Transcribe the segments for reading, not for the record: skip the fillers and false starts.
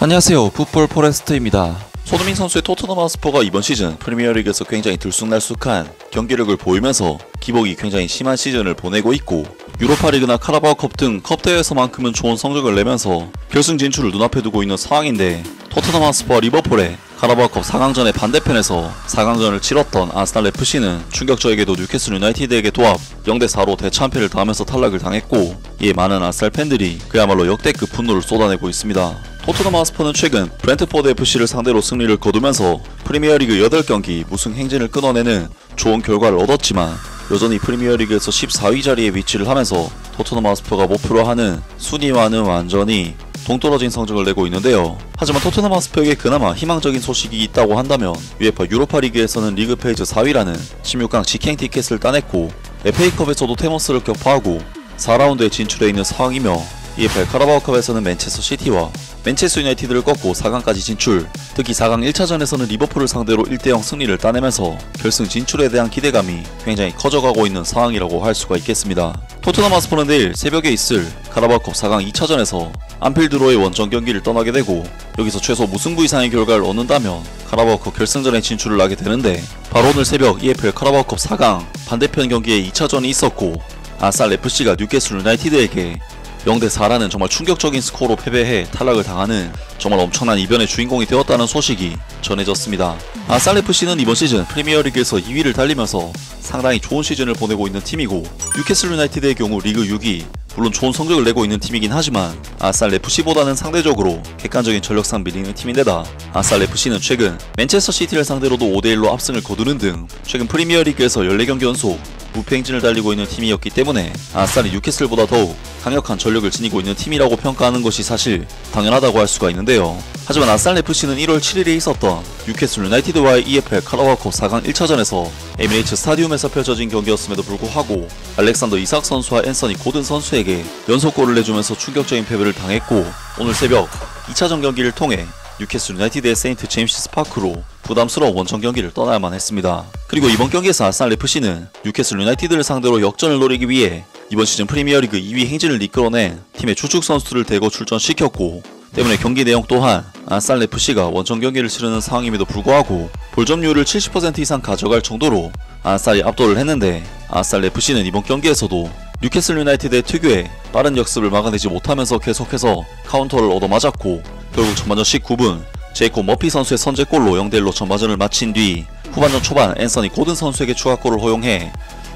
안녕하세요, 풋볼 포레스트입니다. 손흥민 선수의 토트넘 하스퍼가 이번 시즌 프리미어리그에서 굉장히 들쑥날쑥한 경기력을 보이면서 기복이 굉장히 심한 시즌을 보내고 있고, 유로파리그나 카라바오컵 등 컵 대회에서만큼은 좋은 성적을 내면서 결승 진출을 눈앞에 두고 있는 상황인데, 토트넘 하스퍼와 리버풀의 카라바오컵 4강전의 반대편에서 4강전을 치렀던 아스날 FC는 충격적이게도 뉴캐슬 유나이티드에게 도합 0대4로 대참패를 당하면서 탈락을 당했고, 이에 많은 아스날 팬들이 그야말로 역대급 분노를 쏟아내고 있습니다. 토트넘 하스퍼는 최근 브렌트포드 FC를 상대로 승리를 거두면서 프리미어리그 8경기 무승 행진을 끊어내는 좋은 결과를 얻었지만, 여전히 프리미어리그에서 14위 자리에 위치를 하면서 토트넘 하스퍼가 목표로 하는 순위와는 완전히 동떨어진 성적을 내고 있는데요. 하지만 토트넘 하스퍼에게 그나마 희망적인 소식이 있다고 한다면, UEFA 유로파리그에서는 리그 페이지 4위라는 16강 직행 티켓을 따냈고, FA컵에서도 테머스를 격파하고 4라운드에 진출해 있는 상황이며, EFL 카라바오컵에서는 맨체스터 시티와 맨체스터 유나이티드를 꺾고 4강까지 진출, 특히 4강 1차전에서는 리버풀을 상대로 1대0 승리를 따내면서 결승 진출에 대한 기대감이 굉장히 커져가고 있는 상황이라고 할 수가 있겠습니다. 토트넘 하스퍼는 내일 새벽에 있을 카라바오컵 4강 2차전에서 안필드로의 원정 경기를 떠나게 되고, 여기서 최소 무승부 이상의 결과를 얻는다면 카라바오컵 결승전에 진출을 하게 되는데, 바로 오늘 새벽 EFL 카라바오컵 4강 반대편 경기에 2차전이 있었고, 아스날 FC가 뉴캐슬 유나이티드에게 0대4라는 정말 충격적인 스코어로 패배해 탈락을 당하는 정말 엄청난 이변의 주인공이 되었다는 소식이 전해졌습니다. 아스날 FC는 이번 시즌 프리미어리그에서 2위를 달리면서 상당히 좋은 시즌을 보내고 있는 팀이고, 뉴캐슬 유나이티드의 경우 리그 6위, 물론 좋은 성적을 내고 있는 팀이긴 하지만 아스날 FC보다는 상대적으로 객관적인 전력상 밀리는 팀인데다, 아스날 FC는 최근 맨체스터 시티를 상대로도 5대1로 압승을 거두는 등 최근 프리미어리그에서 14경기 연속 무패행진을 달리고 있는 팀이었기 때문에 아스날이 뉴캐슬보다 더욱 강력한 전력을 지니고 있는 팀이라고 평가하는 것이 사실 당연하다고 할 수가 있는데요. 하지만 아스날 FC는 1월 7일에 있었던 뉴캐슬 유나이티드와의 EFL 카라바오컵 4강 1차전에서 에미레이츠 스타디움에서 펼쳐진 경기였음에도 불구하고 알렉산더 이삭 선수와 앤서니 고든 선수에게 연속골을 내주면서 충격적인 패배를 당했고, 오늘 새벽 2차전 경기를 통해 뉴캐슬 유나이티드의 세인트 제임스 파크로 부담스러운 원정 경기를 떠나야만 했습니다. 그리고 이번 경기에서 아스날 FC는 뉴캐슬 유나이티드를 상대로 역전을 노리기 위해 이번 시즌 프리미어리그 2위 행진을 이끌어낸 팀의 주축 선수들을 대거 출전시켰고, 때문에 경기 내용 또한 아스날 FC가 원정 경기를 치르는 상황임에도 불구하고 볼점률을 70% 이상 가져갈 정도로 아스날이 압도를 했는데, 아스날 FC는 이번 경기에서도 뉴캐슬 유나이티드의 특유의 빠른 역습을 막아내지 못하면서 계속해서 카운터를 얻어맞았고, 결국 전반전 19분 제이콥 머피 선수의 선제골로 0대1로 전반전을 마친 뒤 후반전 초반 앤서니 고든 선수에게 추가골을 허용해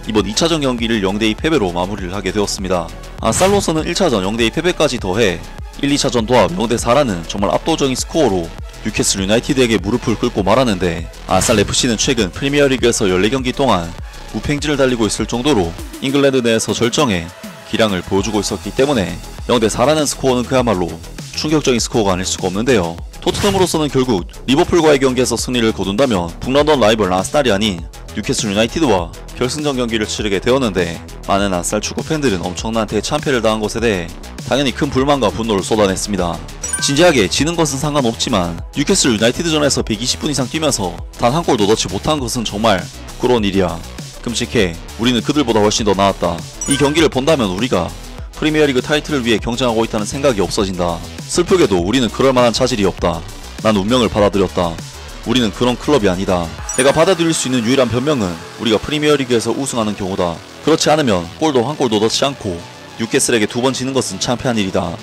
이번 2차전 경기를 0대2 패배로 마무리를 하게 되었습니다. 아스날로서는 1차전 0대2 패배까지 더해 1, 2차전 도합 0대4라는 정말 압도적인 스코어로 뉴캐슬 유나이티드에게 무릎을 꿇고 말았는데, 아스날 FC는 최근 프리미어리그에서 14경기 동안 무패행진을 달리고 있을 정도로 잉글랜드 내에서 절정의 기량을 보여주고 있었기 때문에 0대4라는 스코어는 그야말로 충격적인 스코어가 아닐 수가 없는데요. 토트넘으로서는 결국 리버풀과의 경기에서 승리를 거둔다면 북런던 라이벌 아스날이 아닌 뉴캐슬 유나이티드와 결승전 경기를 치르게 되었는데, 많은 아스날 축구팬들은 엄청난 대참패를 당한 것에 대해 당연히 큰 불만과 분노를 쏟아냈습니다. 진지하게 지는 것은 상관없지만 뉴캐슬 유나이티드전에서 120분 이상 뛰면서 단 한 골도 넣지 못한 것은 정말 부끄러운 일이야. 끔찍해. 우리는 그들보다 훨씬 더 나았다. 이 경기를 본다면 우리가 프리미어리그 타이틀을 위해 경쟁하고 있다는 생각이 없어진다. 슬프게도 우리는 그럴 만한 자질이 없다. 난 운명을 받아들였다. 우리는 그런 클럽이 아니다. 내가 받아들일 수 있는 유일한 변명은 우리가 프리미어리그에서 우승하는 경우다. 그렇지 않으면 골도 한 골도 넣지 않고 뉴캐슬에게 2번 지는 것은 창피한 일이다.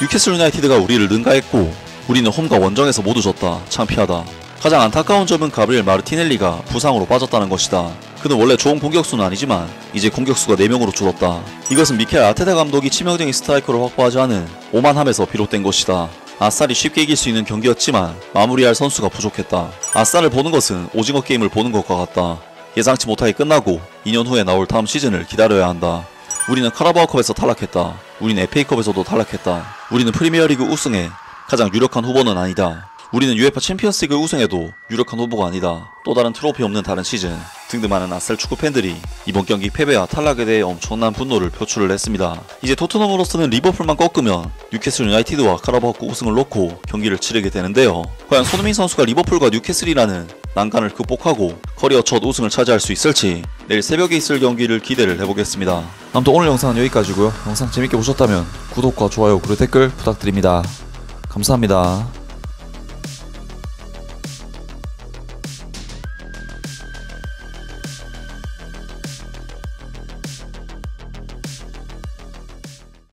뉴캐슬 유나이티드가 우리를 능가했고 우리는 홈과 원정에서 모두 졌다. 창피하다. 가장 안타까운 점은 가브리엘 마르티넬리가 부상으로 빠졌다는 것이다. 그는 원래 좋은 공격수는 아니지만 이제 공격수가 4명으로 줄었다. 이것은 미켈 아테타 감독이 치명적인 스트라이커를 확보하지 않은 오만함에서 비롯된 것이다. 아스날이 쉽게 이길 수 있는 경기였지만 마무리할 선수가 부족했다. 아스날을 보는 것은 오징어 게임을 보는 것과 같다. 예상치 못하게 끝나고 2년 후에 나올 다음 시즌을 기다려야 한다. 우리는 카라바오컵에서 탈락했다. 우리는 FA컵에서도 탈락했다. 우리는 프리미어리그 우승에 가장 유력한 후보는 아니다. 우리는 UEFA 챔피언스리그 우승에도 유력한 후보가 아니다. 또 다른 트로피 없는 다른 시즌 등등 많은 아스날 축구팬들이 이번 경기 패배와 탈락에 대해 엄청난 분노를 표출을 했습니다. 이제 토트넘으로서는 리버풀만 꺾으면 뉴캐슬 유나이티드와 카라바오컵 우승을 놓고 경기를 치르게 되는데요. 과연 손흥민 선수가 리버풀과 뉴캐슬이라는 난관을 극복하고 커리어 첫 우승을 차지할 수 있을지 내일 새벽에 있을 경기를 기대를 해보겠습니다. 아무튼 오늘 영상은 여기까지고요. 영상 재밌게 보셨다면 구독과 좋아요 그리고 댓글 부탁드립니다. 감사합니다.